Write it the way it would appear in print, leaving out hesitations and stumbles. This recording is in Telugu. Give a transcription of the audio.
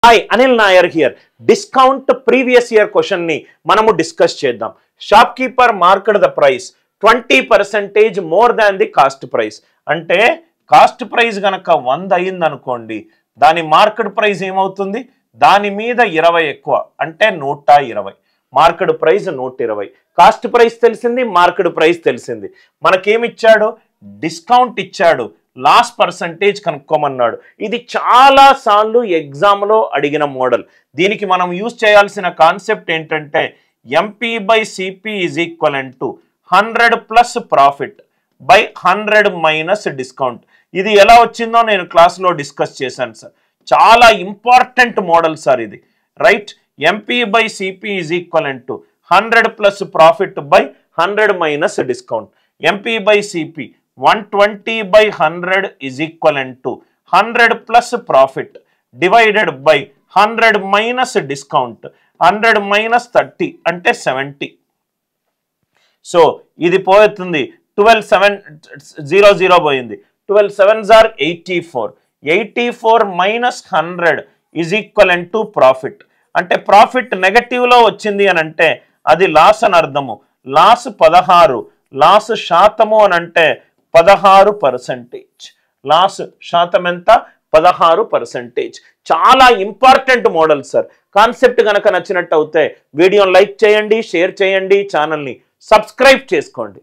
Hi Anil Nair here. Discount previous year question ని మనము డిస్కస్ చేద్దాం. Shop keeper marked the price 20% more than the cost price. అంటే కాస్ట్ ప్రైస్ గనక 100 అయింది అనుకోండి, దాని మార్కెట్ ప్రైస్ ఏమవుతుంది? దాని మీద 20 ఎక్కువ, అంటే 120. Market price 120. కాస్ట్ ప్రైస్ తెలిసింది, మార్కెట్ ప్రైస్ తెలిసింది. మనకేమిచ్చాడు? డిస్కౌంట్ ఇచ్చాడు. లాస్ పర్సంటేజ్ కనుక్కోమన్నాడు. ఇది చాలా సార్లు ఎగ్జామ్లో అడిగిన మోడల్. దీనికి మనం యూజ్ చేయాల్సిన కాన్సెప్ట్ ఏంటంటే MP/CP is equivalent to 100 plus profit by 100 minus discount. ఇది ఎలా వచ్చిందో నేను క్లాస్లో డిస్కస్ చేశాను సార్. చాలా ఇంపార్టెంట్ మోడల్ సార్ ఇది, right? MP/CP is equivalent to 100 plus profit by 100 minus discount. MP/CP 120/100 is equivalent to 100 plus profit divided by 100 minus discount. 100 minus 30 అంటే 70. సో ఇది పోతుంది. 12,700 పోయింది. 12 7s are 84. 84 minus 100 is equivalent to profit. అంటే ప్రాఫిట్ నెగటివ్లో వచ్చింది అని అంటే అది లాస్ అని అర్థము. లాస్ 16, లాస్ శాతము అని అంటే 16%. లాస్ శాతం ఎంత? 16%. చాలా ఇంపార్టెంట్ మోడల్ సార్. కాన్సెప్ట్ కనుక నచ్చినట్టు అయితే వీడియోని లైక్ చేయండి, షేర్ చేయండి, ఛానల్ని సబ్స్క్రైబ్ చేసుకోండి.